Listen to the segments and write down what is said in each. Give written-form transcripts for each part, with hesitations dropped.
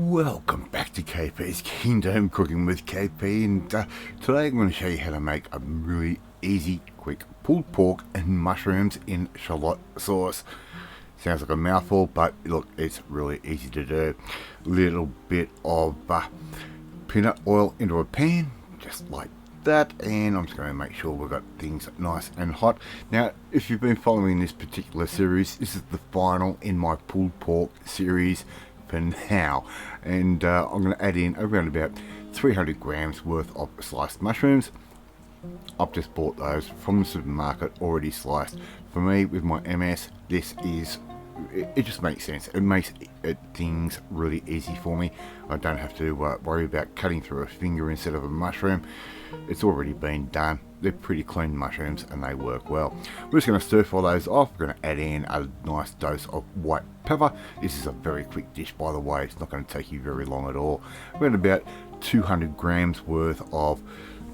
Welcome back to KP's Kingdom, cooking with KP, and today I'm going to show you how to make a really easy, quick pulled pork and mushrooms in shallot sauce. Sounds like a mouthful, but look, it's really easy to do. Little bit of peanut oil into a pan, just like that, and I'm just going to make sure we've got things nice and hot. Now, if you've been following this particular series, this is the final in my pulled pork series for now, and I'm going to add in around about 300 grams worth of sliced mushrooms. I've just bought those from the supermarket already sliced. For me, with my MS, this is it just makes sense. It makes things really easy for me. I don't have to worry about cutting through a finger instead of a mushroom. It's already been done. They're pretty clean mushrooms and they work well. We're just going to stir fry those off. We're going to add in a nice dose of white pepper. This is a very quick dish, by the way. It's not going to take you very long at all. We're at about 200 grams worth of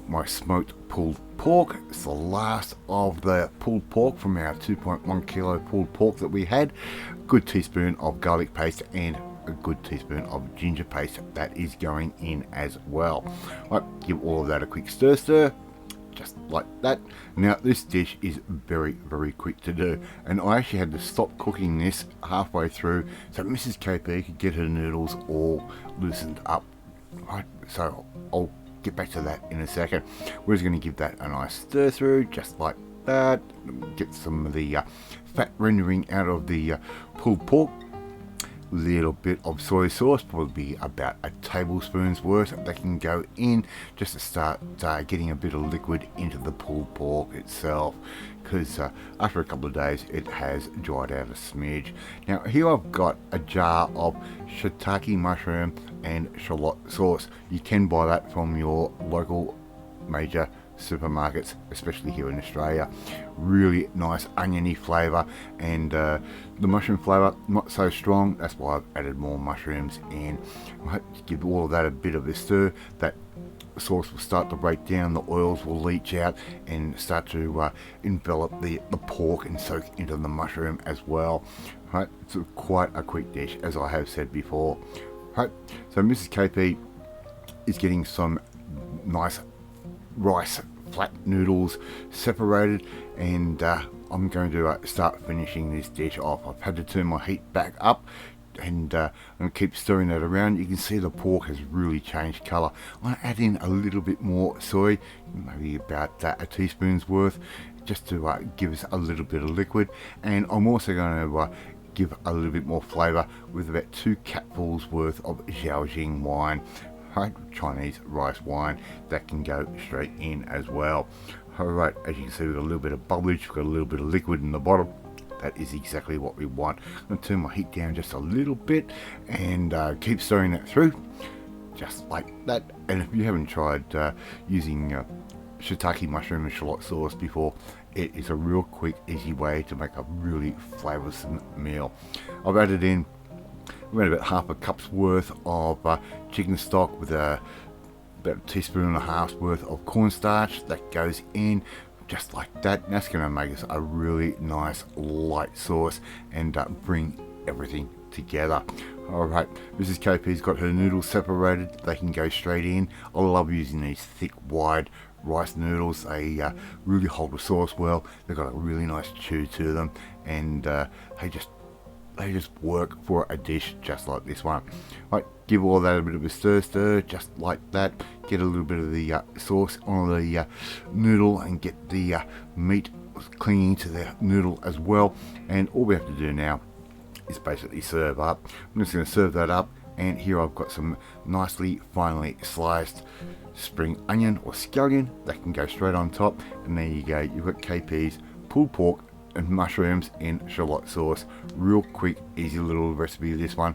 my smoked pulled pork. It's the last of the pulled pork from our 2.1 kilo pulled pork that we had. A good teaspoon of garlic paste and a good teaspoon of ginger paste that is going in as well. Right, give all of that a quick stir, just like that. Now this dish is very quick to do, and I actually had to stop cooking this halfway through so Mrs. KP could get her noodles all loosened up. Right, so I'll get back to that in a second. We're just going to give that a nice stir through, just like that. Get some of the fat rendering out of the pulled pork. Little bit of soy sauce, probably about a tablespoon's worth, that can go in just to start getting a bit of liquid into the pulled pork itself, because after a couple of days it has dried out a smidge. Now here I've got a jar of shiitake mushroom and shallot sauce. You can buy that from your local major supermarkets, especially here in Australia. Really nice oniony flavour, and the mushroom flavour not so strong. That's why I've added more mushrooms in. Right, give all of that a bit of a stir. That sauce will start to break down, the oils will leach out and start to envelop the pork and soak into the mushroom as well. Right, it's quite a quick dish, as I have said before. Right, so Mrs. KP is getting some nice rice flat noodles separated, and I'm going to start finishing this dish off. I've had to turn my heat back up, and I'm going to keep stirring that around. You can see the pork has really changed colour. I'm going to add in a little bit more soy, maybe about a teaspoon's worth, just to give us a little bit of liquid. And I'm also going to give a little bit more flavour with about 2 capfuls worth of Zhaoxing wine. Right, Chinese rice wine that can go straight in as well. Alright, as you can see, we've got a little bit of bubblage, we've got a little bit of liquid in the bottom. That is exactly what we want. I'm going to turn my heat down just a little bit and keep stirring it through, just like that. And if you haven't tried using shiitake mushroom and shallot sauce before, it is a real quick, easy way to make a really flavoursome meal. I've added in around about half a cup's worth of chicken stock with about a teaspoon and a half's worth of cornstarch that goes in, just like that. And that's going to make us a really nice light sauce and bring everything together. Alright, Mrs. KP's got her noodles separated. They can go straight in. I love using these thick, wide rice noodles. They really hold the sauce well. They've got a really nice chew to them, and they just work for a dish just like this one. Right, give all that a bit of a stir, just like that. Get a little bit of the sauce on the noodle and get the meat clinging to the noodle as well. And all we have to do now is basically serve up. I'm just going to serve that up, and here I've got some nicely finely sliced spring onion or scallion that can go straight on top. And there you go, you've got KP's pulled pork and mushrooms in shallot sauce. Real quick, easy little recipe, this one.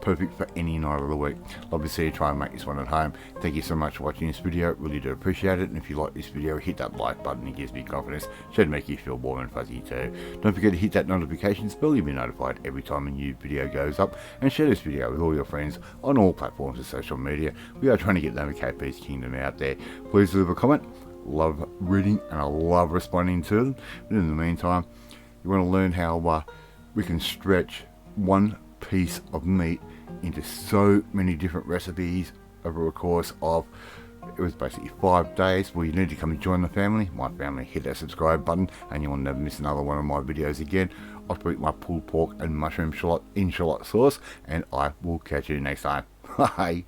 Perfect for any night of the week. Love to see you try and make this one at home. Thank you so much for watching this video, really do appreciate it. And if you like this video, hit that like button, it gives me confidence. Should make you feel warm and fuzzy too. Don't forget to hit that notification bell, you'll be notified every time a new video goes up. And share this video with all your friends on all platforms of social media. We are trying to get them KP's Kingdom out there. Please leave a comment. Love reading and I love responding to them. But in the meantime, you want to learn how we can stretch one piece of meat into so many different recipes over a course of, it was basically 5 days. Well, you need to come and join the family. My family, hit that subscribe button and you'll never miss another one of my videos again. I'll eat my pulled pork and mushroom shallot in shallot sauce, and I will catch you next time. Bye.